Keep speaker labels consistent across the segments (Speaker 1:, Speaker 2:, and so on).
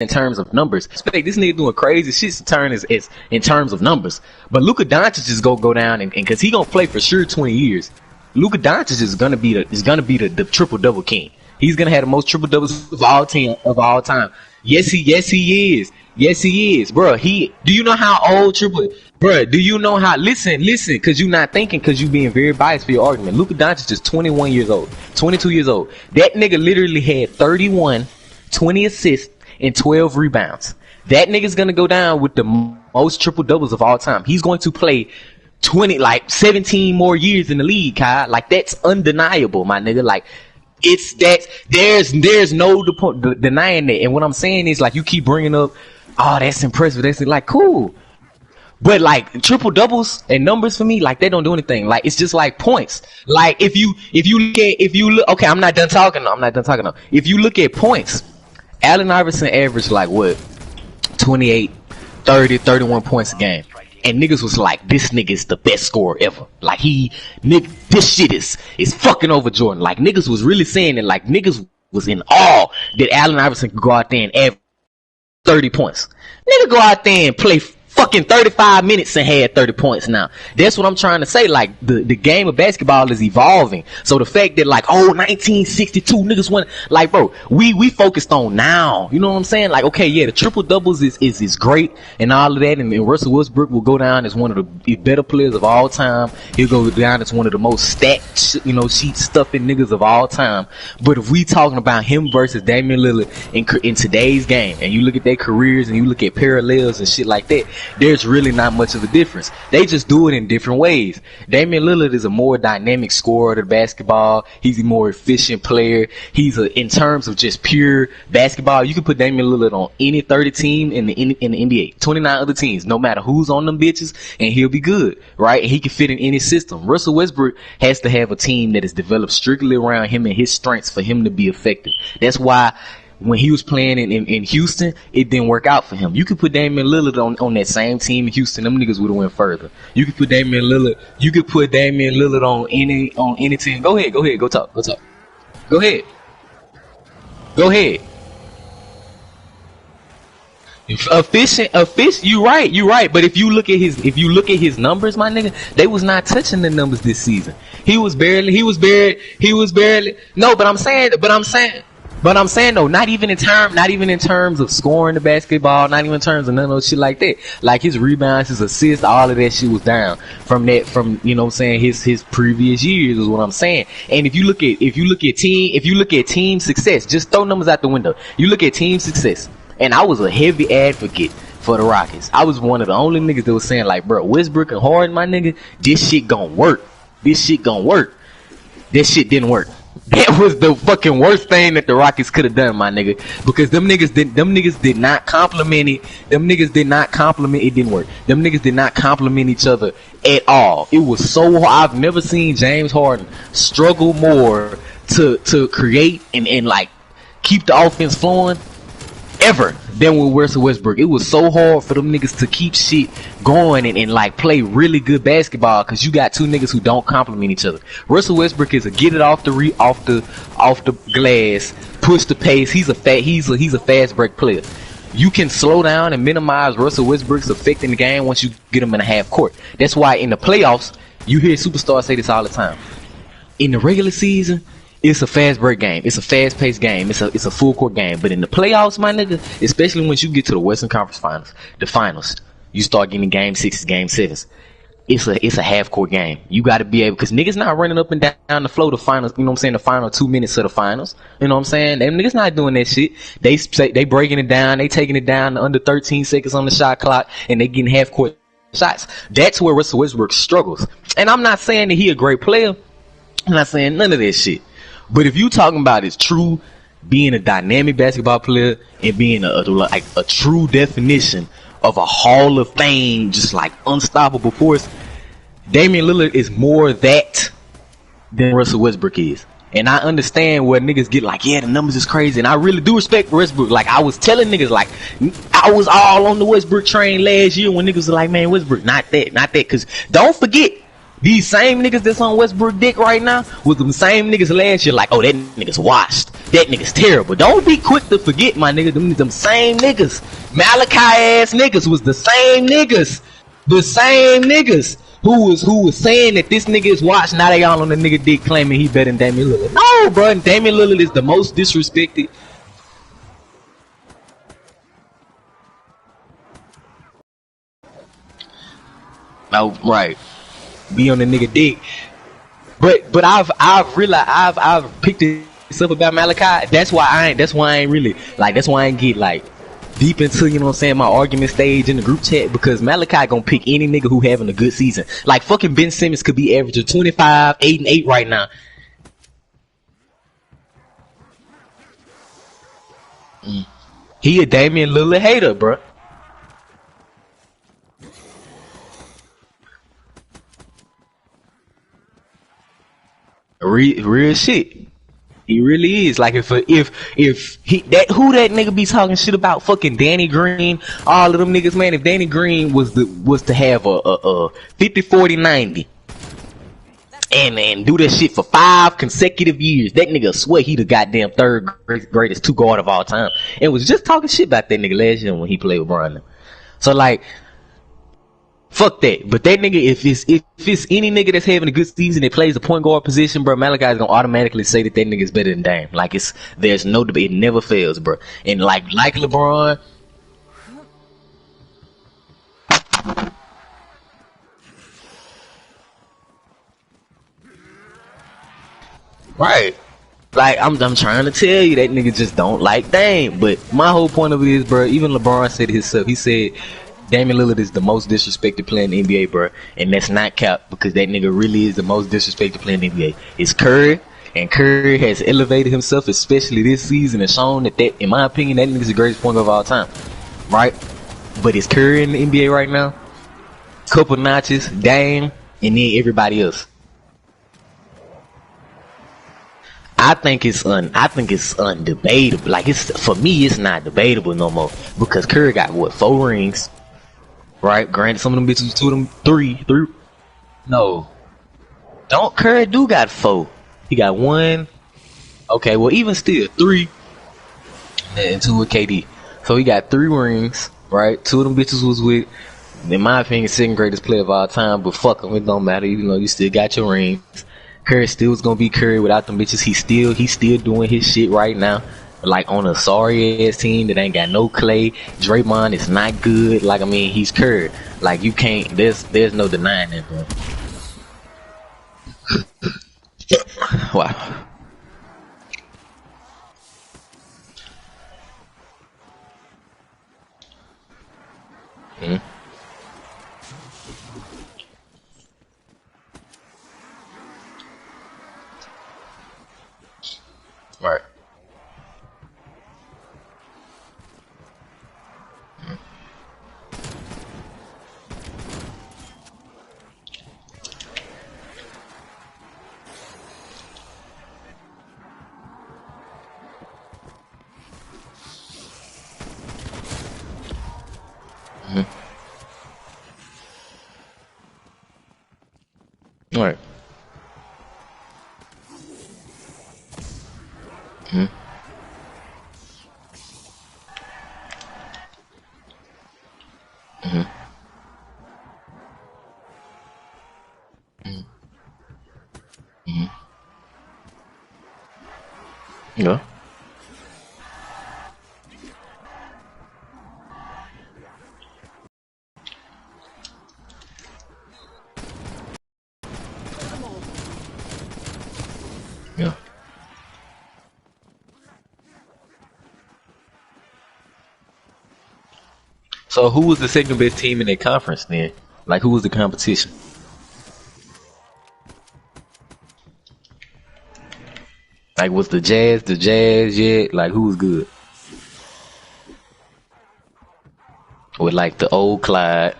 Speaker 1: in terms of numbers. This nigga doing crazy shit to turn is in terms of numbers. But Luka Doncic is gonna go down and cause he gonna play for sure 20 years. Luka Doncic is gonna be the triple double king. He's gonna have the most triple doubles of all time. Yes he is. Yes he is, bro. Do you know how old triple? Bro, do you know how? Listen, cause you not thinking, cause you being very biased for your argument. Luka Doncic is 21 years old, 22 years old. That nigga literally had 31, 20 assists, and 12 rebounds. That nigga's gonna go down with the most triple doubles of all time. He's going to play 17 more years in the league, Kyle. Like, that's undeniable, my nigga. Like, it's that there's no denying that. And what I'm saying is, like, you keep bringing up, oh, that's impressive. That's like cool. But like triple doubles and numbers for me, like they don't do anything. Like it's just like points. Like if you look, okay, I'm not done talking. No. If you look at points, Allen Iverson averaged like what, 28, 30, 31 points a game. And niggas was like, this nigga is the best scorer ever. Like this shit is fucking over Jordan. Like niggas was really saying it. Like niggas was in awe that Allen Iverson could go out there and average 30 points. Nigga go out there and play fucking 35 minutes and had 30 points now. That's what I'm trying to say. Like, the game of basketball is evolving. So the fact that, like, 1962 niggas went, like, bro, we focused on now. You know what I'm saying? Like, okay, yeah, the triple doubles is great and all of that. And Russell Westbrook will go down as one of the better players of all time. He'll go down as one of the most stacked, sheet stuffing niggas of all time. But if we talking about him versus Damian Lillard in today's game, and you look at their careers and you look at parallels and shit like that, there's really not much of a difference. They just do it in different ways. Damian Lillard is a more dynamic scorer of the basketball. He's a more efficient player. In terms of just pure basketball, you can put Damian Lillard on any 30 team in the NBA. 29 other teams, no matter who's on them bitches, and he'll be good, right? And he can fit in any system. Russell Westbrook has to have a team that is developed strictly around him and his strengths for him to be effective. That's why when he was playing in Houston, it didn't work out for him. You could put Damian Lillard on that same team in Houston, them niggas would have went further. You could put Damian Lillard on any team. Go ahead, go talk. Go ahead. Efficient, you right. But if you look at his numbers, my nigga, they was not touching the numbers this season. He was barely. No, but I'm saying though, not even in terms of scoring the basketball, not even in terms of none of those shit like that. Like his rebounds, his assists, all of that shit was down from you know what I'm saying, his previous years is what I'm saying. And if you look at team success, just throw numbers out the window. You look at team success, and I was a heavy advocate for the Rockets. I was one of the only niggas that was saying like, bro, Westbrook and Harden, my nigga, this shit gonna work. That shit didn't work. That was the fucking worst thing that the Rockets could have done, my nigga. Because them niggas did not compliment it. It didn't work. Them niggas did not compliment each other at all. It was so hard. I've never seen James Harden struggle more to create and like keep the offense flowing ever than with Russell Westbrook. It was so hard for them niggas to keep shit going and like play really good basketball, because you got two niggas who don't compliment each other. Russell Westbrook is a get it off the glass, push the pace. He's a fast break player. You can slow down and minimize Russell Westbrook's effect in the game once you get him in a half court. That's why in the playoffs, you hear superstars say this all the time. In the regular season, it's a fast break game. It's a fast paced game. It's a full court game. But in the playoffs, my nigga, especially once you get to the Western Conference Finals, the finals, you start getting game 6s, game 7s. It's a half court game. You got to be able, because niggas not running up and down the floor the finals. You know what I'm saying? The final 2 minutes of the finals. You know what I'm saying? Them niggas not doing that shit. They breaking it down. They taking it down to under 13 seconds on the shot clock, and they getting half court shots. That's where Russell Westbrook struggles. And I'm not saying that he a great player. I'm not saying none of that shit. But if you talking about his true being a dynamic basketball player and being a true definition of a Hall of Fame, just like unstoppable force, Damian Lillard is more that than Russell Westbrook is. And I understand where niggas get like, yeah, the numbers is crazy. And I really do respect Westbrook. Like, I was telling niggas, like, I was all on the Westbrook train last year when niggas were like, man, Westbrook, not that. Because don't forget, These same niggas that's on Westbrook dick right now was them same niggas last year. Like, oh, that nigga's washed. That nigga's terrible. Don't be quick to forget, my nigga. Them same niggas. Malachi ass niggas was the same niggas. The same niggas who was saying that this nigga is washed. Now they all on the nigga dick claiming he better than Damian Lillard. No, bro. Damian Lillard is the most disrespected. Oh, right. Be on the nigga dick. But I've realized I've picked this up about Malachi. That's why I ain't really like, that's why I ain't get like deep into, you know what I'm saying, my argument stage in the group chat, because Malachi gonna pick any nigga who having a good season. Like fucking Ben Simmons could be averaging 25, 8 and 8 right now. He a Damian Lillard hater, bro. Real shit. He really is. Like if he that who that nigga be talking shit about, fucking Danny Green, all of them niggas, man. If Danny Green was to have a 50 40 90 and do that shit for 5 consecutive years, that nigga swear he the goddamn third greatest two guard of all time. And was just talking shit about that nigga last year when he played with Brian. So like, fuck that. But that nigga, if it's any nigga that's having a good season that plays the point guard position, bro, Malachi is gonna automatically say that nigga is better than Dame. Like there's no debate. It never fails, bro. And like LeBron, right? Like I'm trying to tell you, that nigga just don't like Dame. But my whole point of it is, bro, even LeBron said it himself. He said Damian Lillard is the most disrespected player in the NBA, bro, and that's not cap, because that nigga really is the most disrespected player in the NBA. It's Curry, and Curry has elevated himself, especially this season, and shown that in my opinion, that nigga's the greatest point guard of all time, right? But it's Curry in the NBA right now, couple notches, Dame, and then everybody else. I think it's undebatable. Like, for me, it's not debatable no more, because Curry got what, 4 rings. Right, granted, some of them bitches, 2 of them, 3. No, don't Curry do got 4? He got 1. Okay, well, even still 3, and 2 with KD. So he got 3 rings, right? 2 of them bitches was with, in my opinion, second greatest player of all time. But fuck him, it don't matter. Even though you still got your rings, Curry still was gonna be Curry without them bitches. He's still doing his shit right now. Like on a sorry ass team that ain't got no Clay. Draymond is not good. Like, I mean, he's Curry. Like, you can't. There's no denying that, bro. Wow. Mm-hmm. Right. Mm-hmm. Right. Mm-hmm. Mm-hmm. Mm-hmm. Yeah. Yeah. So who was the second best team in that conference then? Like, who was the competition? Like, was the Jazz yet? Like, who was good? With like the old Clyde.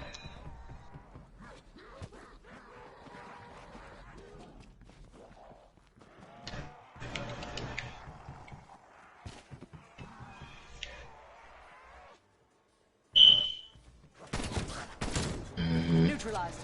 Speaker 1: Mm-hmm.
Speaker 2: Neutralized.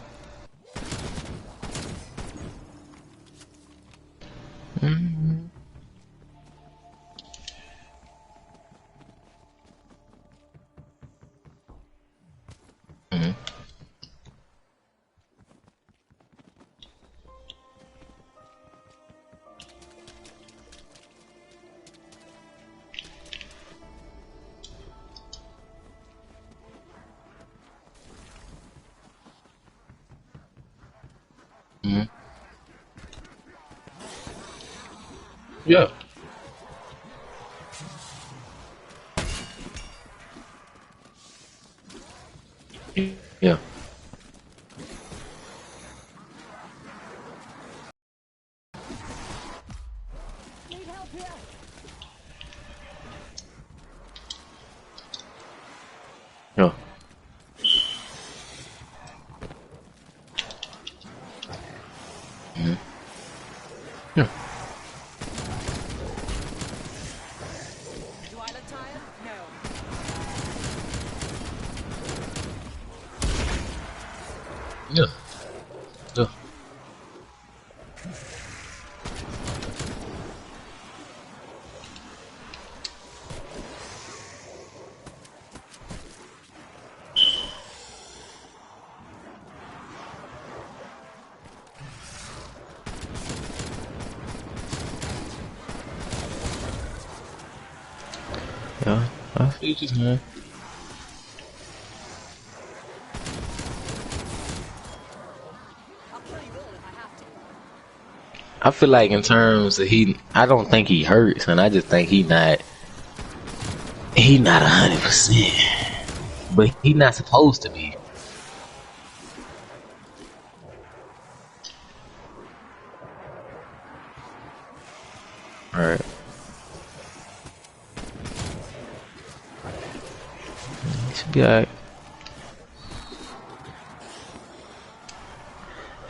Speaker 1: Mhm. Yeah. Yeah. Yeah. Mhm. Yeah.
Speaker 2: Do I look tired? No.
Speaker 1: Yeah. Yeah. Yeah. I feel you, man.
Speaker 2: I'll kill you all if I have to.
Speaker 1: I feel like in terms of I don't think he hurts, and I just think he not 100%, but he not supposed to be. All right, he should be alright.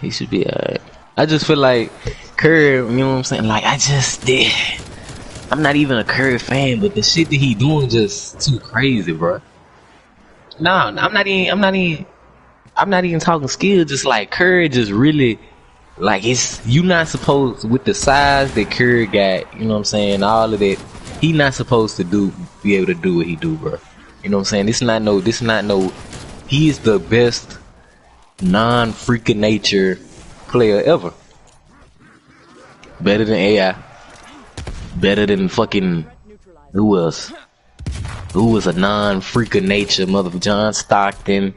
Speaker 1: He should be alright. I just feel like Curry, you know what I'm saying? Like I just did. I'm not even a Curry fan, but the shit that he doing just too crazy, bro. No, I'm not even. I'm not even talking skill. Just like Curry, just really like it's you not supposed with the size that Curry got. You know what I'm saying? All of that. He not supposed to be able to do what he do, bro. You know what I'm saying? This not no. This not no. He is the best non-freaking nature player ever. Better than AI. Better than fucking
Speaker 2: Threat neutralized.
Speaker 1: who else? Who was a non-freaking nature mother John Stockton,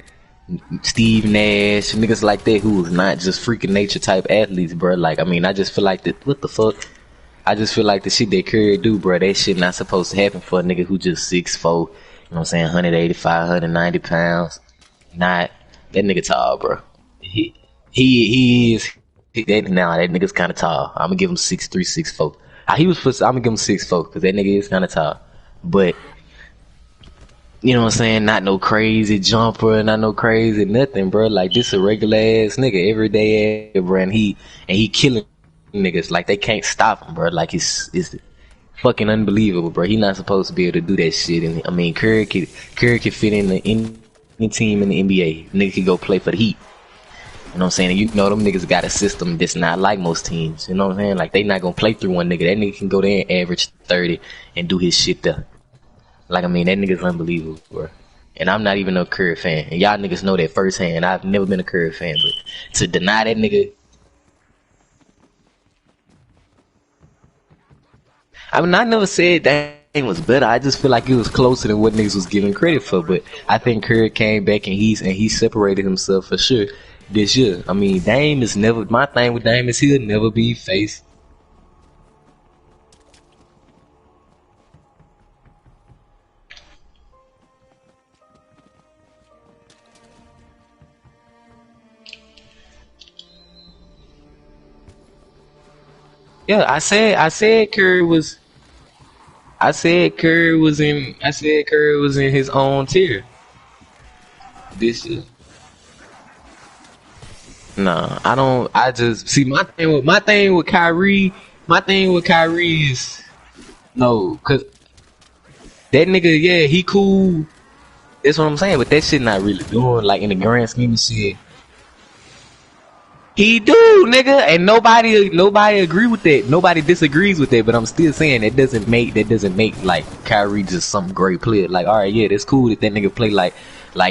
Speaker 1: Steve Nash, niggas like that who was not just freaking nature type athletes, bro. Like, I mean, I just feel like that. What the fuck? I just feel like the shit that Curry do, bro. That shit not supposed to happen for a nigga who just 6'4", you know what I'm saying, 185, 190 pounds. Not that nigga tall, bro. He he is that now. That nigga's kind of tall. I'm gonna give him 6'3", 6'4". He was. I'm gonna give him 6'4" because that nigga is kind of tall, but. You know what I'm saying? Not no crazy jumper, not no crazy nothing, bro. Like this a regular ass nigga, everyday ass, bro. And he killing niggas like they can't stop him, bro. Like it's fucking unbelievable, bro. He not supposed to be able to do that shit. And I mean, Curry could fit in any team in the NBA. Nigga could go play for the Heat. You know what I'm saying? And you know them niggas got a system that's not like most teams. You know what I'm saying? Like they not gonna play through one nigga. That nigga can go there and average 30 and do his shit there. Like, I mean, that nigga's unbelievable, bro. And I'm not even a Curry fan. And y'all niggas know that firsthand. I've never been a Curry fan, but to deny that nigga, I mean, I never said that was better. I just feel like it was closer than what niggas was giving credit for. But I think Curry came back and he separated himself for sure this year. I mean, Dame is never my thing with Dame is he'll never be faced. Yeah, I said Curry was. I said Curry was in his own tier this year. Nah, I don't. I just see my thing with Kyrie. My thing with Kyrie is no, cause that nigga, yeah, he cool. That's what I'm saying, but that shit not really doing like in the grand scheme of shit. He do, nigga, and nobody agree with that. Nobody disagrees with that. But I'm still saying that doesn't make like Kyrie just some great player. Like, all right, yeah, that's cool that nigga play like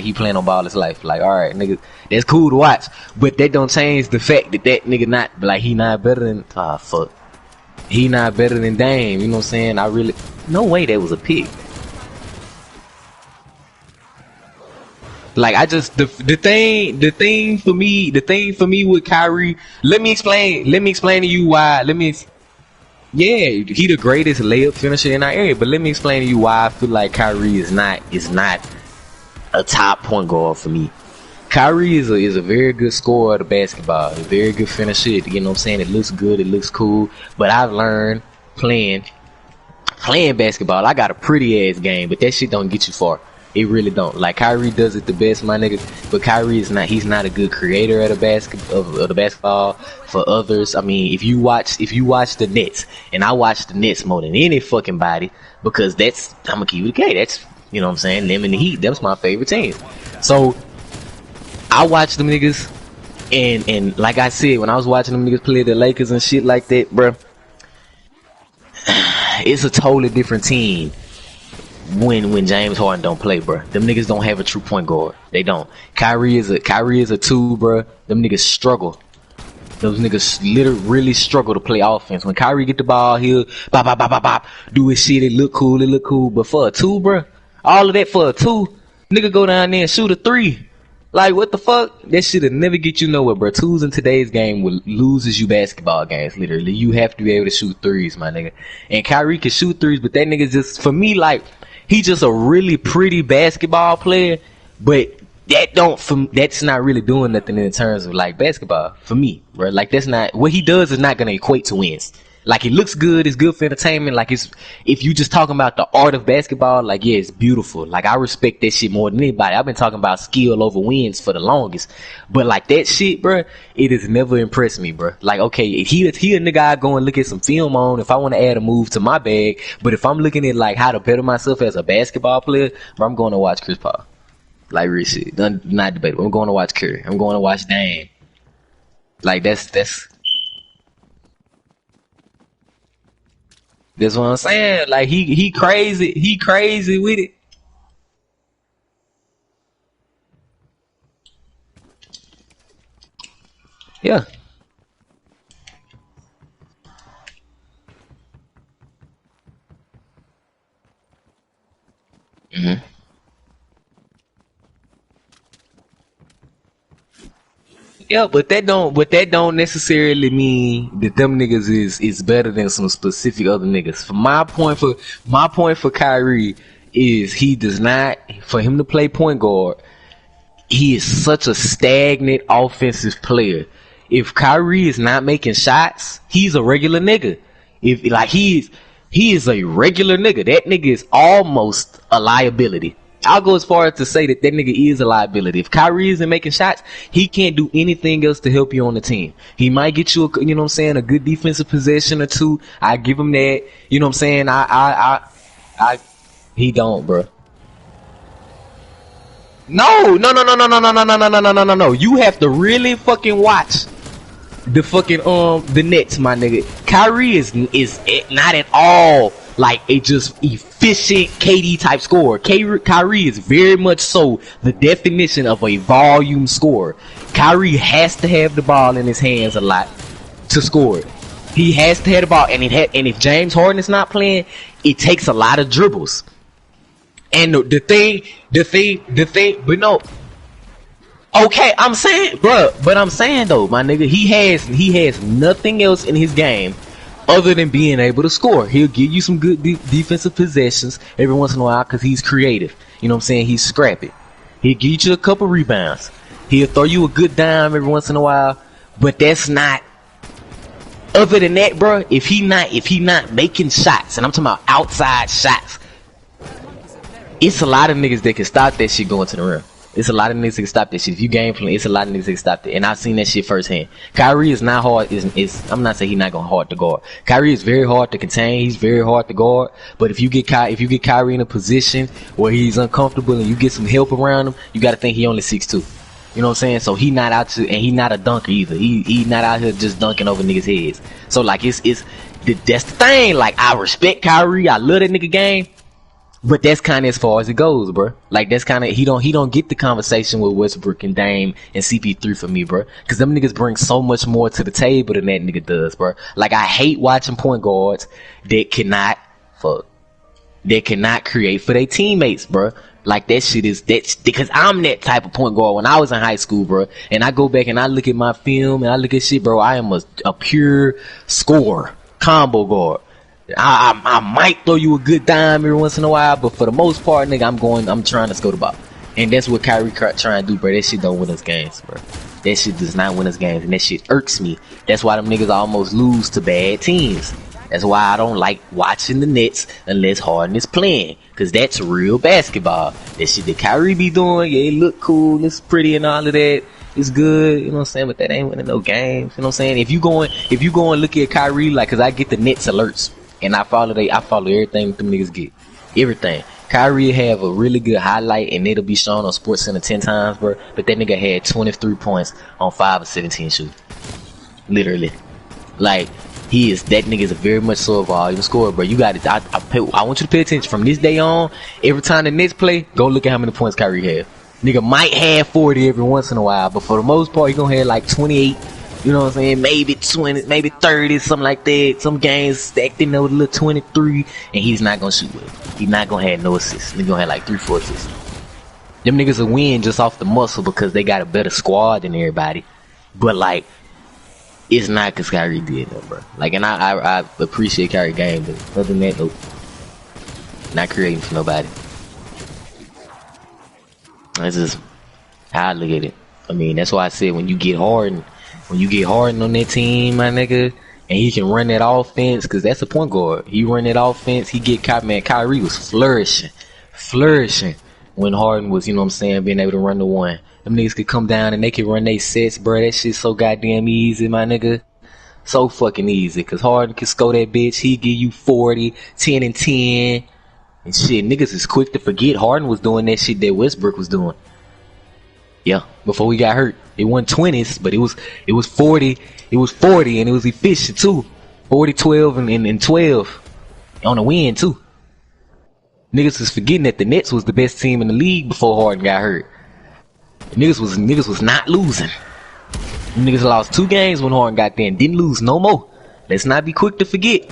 Speaker 1: he playing on ball his life. Like, all right, nigga, that's cool to watch. But that don't change the fact that nigga not like he not better than fuck. He not better than Dame. You know what I'm saying? I really no way that was a pick. Like I just the thing for me with Kyrie. Let me explain to you why. Yeah, he the greatest layup finisher in our area. But let me explain to you why I feel like Kyrie is not a top point guard for me. Kyrie is a very good scorer of the basketball, a very good finisher. You know what I'm saying? It looks good, it looks cool. But I've learned playing basketball. I got a pretty ass game, but that shit don't get you far. It really don't. Like Kyrie does it the best, my nigga. But Kyrie is not. He's not a good creator of the basketball for others. I mean, if you watch the Nets, and I watch the Nets more than any fucking body, because that's, I'm gonna keep it okay. That's, you know what I'm saying. Them and the Heat. That's my favorite team. So I watch them niggas, and like I said, when I was watching them niggas play the Lakers and shit like that, bruh, it's a totally different team. When James Harden don't play, bro, them niggas don't have a true point guard. They don't. Kyrie is a two, bro. Them niggas struggle. Those niggas literally really struggle to play offense. When Kyrie get the ball, he'll bop bop bop bop bop, do his shit. It look cool. But for a two, bro, all of that for a two, nigga go down there and shoot a three. Like, what the fuck? That shit'll never get you nowhere, bro. Twos in today's game loses you basketball games, literally. You have to be able to shoot threes, my nigga. And Kyrie can shoot threes, but that nigga just, for me, like, he just a really pretty basketball player, but that's not really doing nothing in terms of, like, basketball for me, bro. Like, that's not, what he does is not gonna equate to wins. Like, it looks good, it's good for entertainment. Like, it's, if you just talking about the art of basketball, like, yeah, it's beautiful. Like, I respect that shit more than anybody. I've been talking about skill over wins for the longest. But, like, that shit, bro, it has never impressed me, bro. Like, okay, he a nigga I go and look at some film on if I want to add a move to my bag. But if I'm looking at, like, how to better myself as a basketball player, bro, I'm going to watch Chris Paul. Like, real shit. Not debatable. I'm going to watch Curry. I'm going to watch Dame. Like, that's what I'm saying. Like, he crazy with it. Yeah. hmm Yeah, but that don't necessarily mean that them niggas is better than some specific other niggas. My point for Kyrie is he does not, for him to play point guard, he is such a stagnant offensive player. If Kyrie is not making shots, he's a regular nigga. If like he is a regular nigga. That nigga is almost a liability. I'll go as far as to say that nigga is a liability. If Kyrie isn't making shots, he can't do anything else to help you on the team. He might get you a, you know what I'm saying, a good defensive possession or two. I give him that. You know what I'm saying? He don't, bro. No. You have to really fucking watch the Nets, my nigga. Kyrie is not at all like a just efficient KD type scorer. Kyrie is very much so the definition of a volume scorer. Kyrie has to have the ball in his hands a lot to score it. He has to have the ball, and if James Harden is not playing, it takes a lot of dribbles. And the thing, but no. Okay, I'm saying, bro, but I'm saying though, my nigga, he has nothing else in his game other than being able to score. He'll give you some good defensive possessions every once in a while because he's creative. You know what I'm saying? He's scrappy. He'll give you a couple rebounds. He'll throw you a good dime every once in a while, but that's not. Other than that, bro, if he not making shots, and I'm talking about outside shots, it's a lot of niggas that can stop that shit going to the rim. It's a lot of niggas that can stop that shit. If you game plan, it's a lot of niggas that can stop that. And I've seen that shit firsthand. Kyrie is not hard. I'm not saying he's not gonna hard to guard. Kyrie is very hard to contain. He's very hard to guard. But if you get Kyrie in a position where he's uncomfortable and you get some help around him, you got to think he only 6'2". You know what I'm saying? So he not out to, and he not a dunker either. He not out here just dunking over niggas' heads. So like that's the thing. Like, I respect Kyrie. I love that nigga game. But that's kind of as far as it goes, bro. Like, that's kind of, he don't get the conversation with Westbrook and Dame and CP3 for me, bro. Cause them niggas bring so much more to the table than that nigga does, bro. Like, I hate watching point guards that cannot create for their teammates, bro. Like that shit is because I'm that type of point guard when I was in high school, bro. And I go back and I look at my film and I look at shit, bro. I am a pure scorer, combo guard. I might throw you a good dime every once in a while, but for the most part, nigga, I'm trying to score the ball. And that's what Kyrie trying to do, bro. That shit don't win us games, bro. That shit does not win us games, and that shit irks me. That's why them niggas almost lose to bad teams. That's why I don't like watching the Nets unless Harden is playing, cause that's real basketball. That shit that Kyrie be doing, yeah, it look cool, it's pretty and all of that. It's good, you know what I'm saying, but that ain't winning no games, you know what I'm saying? If you go and look at Kyrie, like, cause I get the Nets alerts, and I follow everything them niggas get. Everything. Kyrie have a really good highlight, and it'll be shown on SportsCenter 10 times, bro. But that nigga had 23 points on 5 of 17 shooting. Literally. Like, that nigga is a very much so a volume scorer, bro. You got it. I want you to pay attention from this day on. Every time the Nets play, go look at how many points Kyrie have. Nigga might have 40 every once in a while, but for the most part, he gonna have like 28. You know what I'm saying? Maybe 20, maybe 30, something like that. Some games stacked in there with a little 23, and he's not gonna shoot with it. He's not gonna have no assists. He's gonna have like 3-4 assists. Them niggas will win just off the muscle because they got a better squad than everybody. But like, it's not because Kyrie did that, bro. Like, and I appreciate Kyrie game, but other than that, nope. Not creating for nobody. That's just how I look at it. I mean, that's why I said when you get Harden on that team, my nigga, and he can run that offense, because that's the point guard. He run that offense, he get Kyrie, man, Kyrie was flourishing when Harden was, you know what I'm saying, being able to run the one. Them niggas could come down and they could run their sets, bro. That shit's so goddamn easy, my nigga. So fucking easy, because Harden can score that bitch. He give you 40, 10 and 10. And shit, niggas is quick to forget Harden was doing that shit that Westbrook was doing. Yeah, before we got hurt. It wasn't 20s, but it was 40. It was 40, and it was efficient too. 40, 12, and 12 on a win too. Niggas is forgetting that the Nets was the best team in the league before Harden got hurt. Niggas was not losing. Niggas lost 2 games when Harden got there and didn't lose no more. Let's not be quick to forget.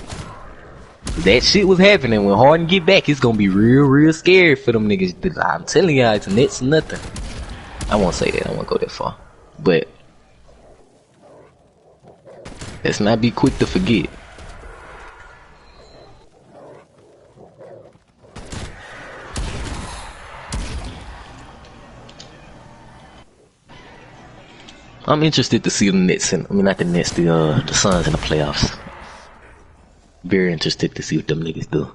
Speaker 1: That shit was happening. When Harden get back, it's gonna be real scary for them niggas. I'm telling y'all, it's Nets nothing. I won't say that. I won't go that far. But let's not be quick to forget. I'm interested to see the Nets, not the Nets, the Suns in the playoffs. Very interested to see what them niggas do.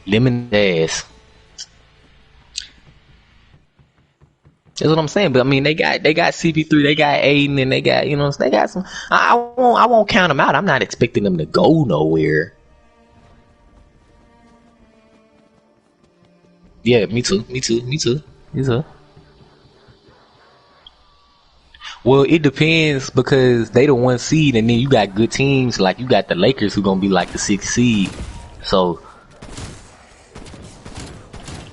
Speaker 1: Lemon ass. That's what I'm saying. But I mean, they got CP3, they got Aiden, and they got, you know, they got some. I won't count them out. I'm not expecting them to go nowhere. Yeah, me too. Well, it depends, because they the 1 seed, and then you got good teams, like you got the Lakers who gonna be like the 6th seed. So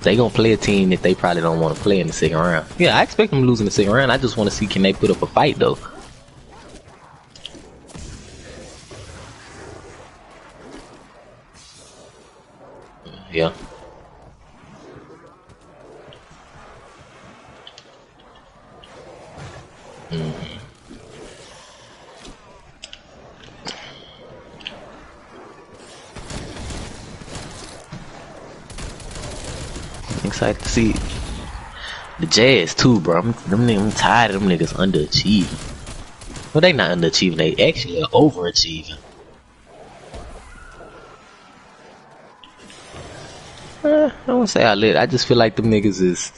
Speaker 1: they gonna play a team that they probably don't want to play in the 2nd round. Yeah, I expect them to lose in the 2nd round. I just want to see, can they put up a fight though. Yeah. Excited to see the Jazz too, bro. I'm tired of them niggas underachieving. Well, they not underachieving. They actually are overachieving. I won't say I lit. I just feel like them niggas is.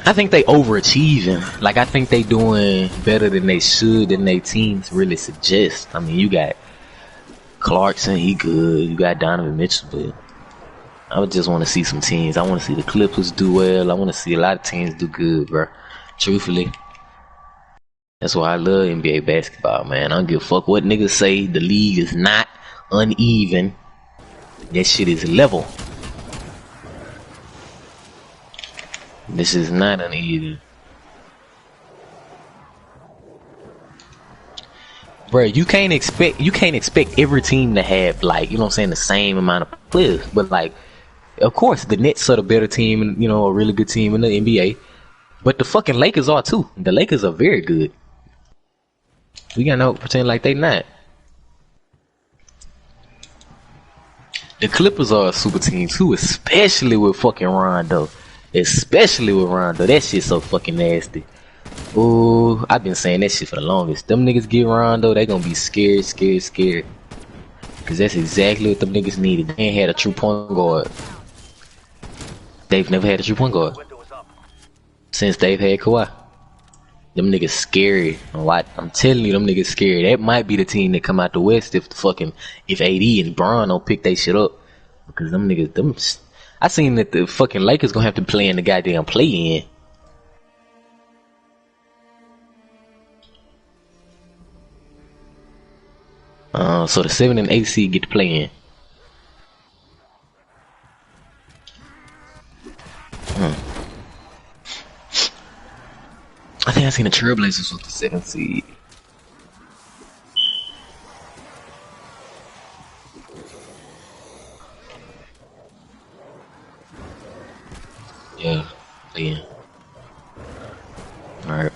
Speaker 1: I think they overachieving. Like, I think they doing better than they should, than they teams really suggest. I mean, you got Clarkson, he good. You got Donovan Mitchell, but I would just want to see some teams. I want to see the Clippers do well. I want to see a lot of teams do good, bro. Truthfully. That's why I love NBA basketball, man. I don't give a fuck what niggas say. The league is not uneven. That shit is level. This is not uneven. Bruh, you can't expect every team to have, like, you know what I'm saying, the same amount of players. But like, of course, the Nets are the better team, and you know, a really good team in the NBA. But the fucking Lakers are too. The Lakers are very good. We gotta pretend like they not. The Clippers are a super team too, especially with fucking Rondo. Especially with Rondo. That shit's so fucking nasty. Ooh, I've been saying that shit for the longest. Them niggas get Rondo, they gonna be scared. Cause that's exactly what them niggas needed. They ain't had a true point guard. They've never had a true point guard. Since they've had Kawhi. Them niggas scary. I'm telling you, them niggas scary. That might be the team that come out the West if AD and Bron don't pick they shit up. Because them niggas, I seen that the fucking Lakers gonna have to play in the goddamn play-in. So the 7 and 8 seed get to play in. I think I seen the Trailblazers with the 7th seed. Yeah, play in. Alright.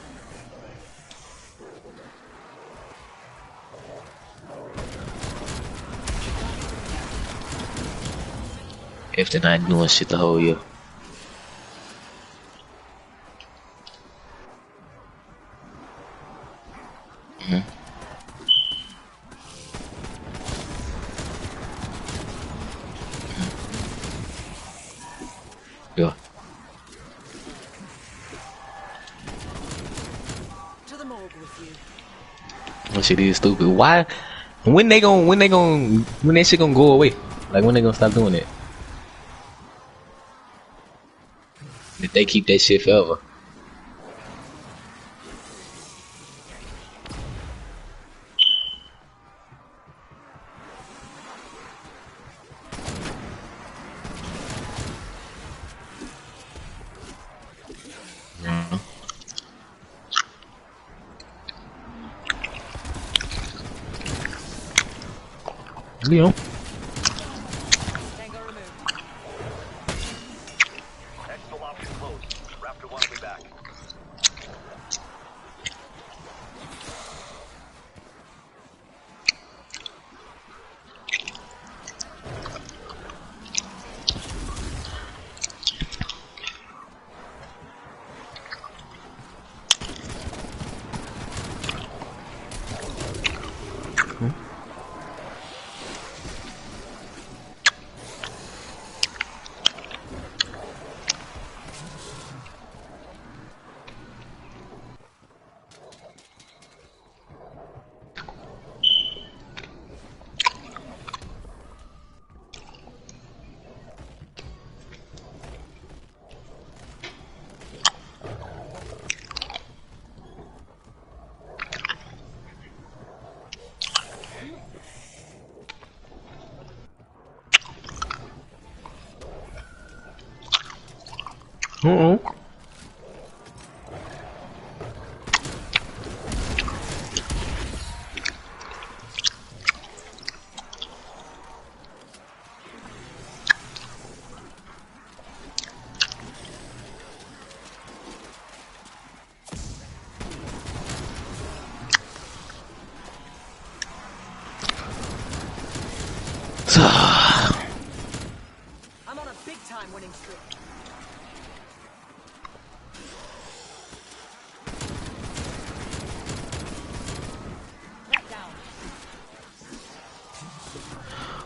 Speaker 1: If they're not doing shit the whole year. Yeah.
Speaker 2: To the morgue with you.
Speaker 1: That shit is stupid. Why? When that shit gonna go away? Like, when they gonna stop doing it? If they keep that shit forever. You know.
Speaker 2: Tango removed.
Speaker 3: Exfil option closed. Raptor 1 will be back.
Speaker 2: I'm on a big time winning streak. Back down.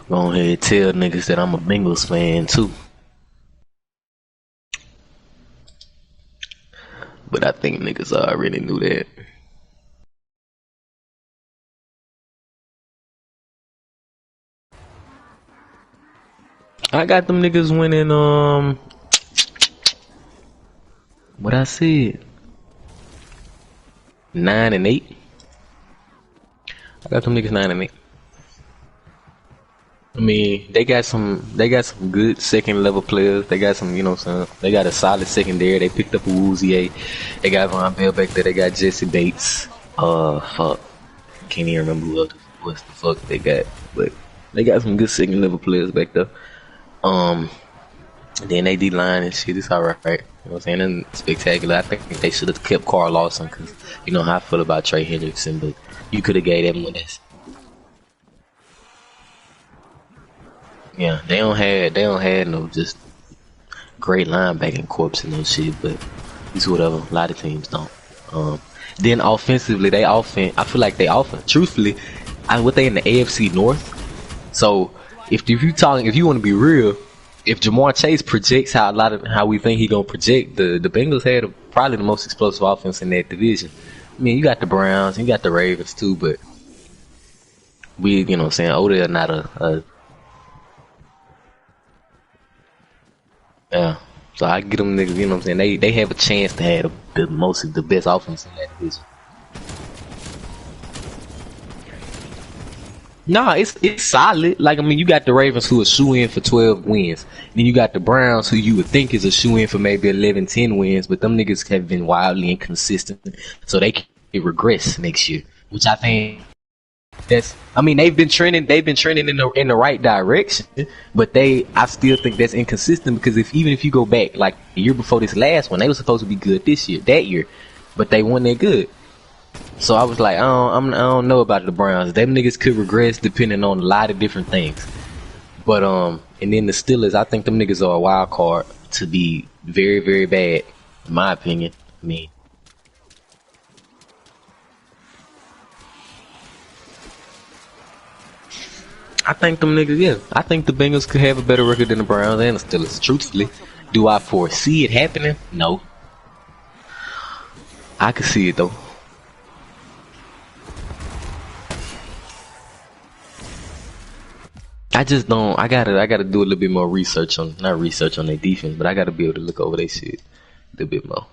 Speaker 1: Go ahead and tell niggas that I'm a Bengals fan too. But I think niggas already knew that. I got them niggas winning, what I said? 9 and 8. I got them niggas 9 and 8. I mean, they got some good second level players. They got some, you know what I'm saying? They got a solid secondary. They picked up a Woozier. They got Von Bell back there. They got Jesse Bates. Fuck. can't even remember who else what the fuck they got, but they got some good second level players back there. Then they D line and shit, it's alright. You know what I'm saying? Nothing spectacular. I think they should have kept Carl Lawson because you know how I feel about Trey Hendrickson, but you could have gave them one that's. Yeah, they don't have no just great linebacking corps and no shit, but it's whatever. A lot of teams don't. Then offensively, I feel like they offense. Truthfully, what they in the AFC North. So if you want to be real, if Jamar Chase projects how we think he gonna project, the Bengals had probably the most explosive offense in that division. I mean, you got the Browns, you got the Ravens too, but you know what I'm saying, Odell not a yeah. So I get them niggas, you know what I'm saying, they have a chance to have the best offense in that division. Nah, it's solid. Like, I mean, you got the Ravens who are shoe-in for 12 wins. Then you got the Browns who you would think is a shoe-in for maybe 11, 10 wins, but them niggas have been wildly inconsistent. So they can regress next year, which I think they've been trending in the right direction, but I still think that's inconsistent because even if you go back like the year before this last one, they were supposed to be good that year, but they weren't that good. So I was like, I don't know about the Browns. Them niggas could regress depending on a lot of different things. But and then the Steelers, I think them niggas are a wild card to be very, very bad, in my opinion. I mean, I think them niggas, yeah. I think the Bengals could have a better record than the Browns and the Steelers. Truthfully, do I foresee it happening? No. I could see it though. I just don't. I gotta do a little bit more research on, not research on their defense, but I gotta be able to look over their shit a little bit more.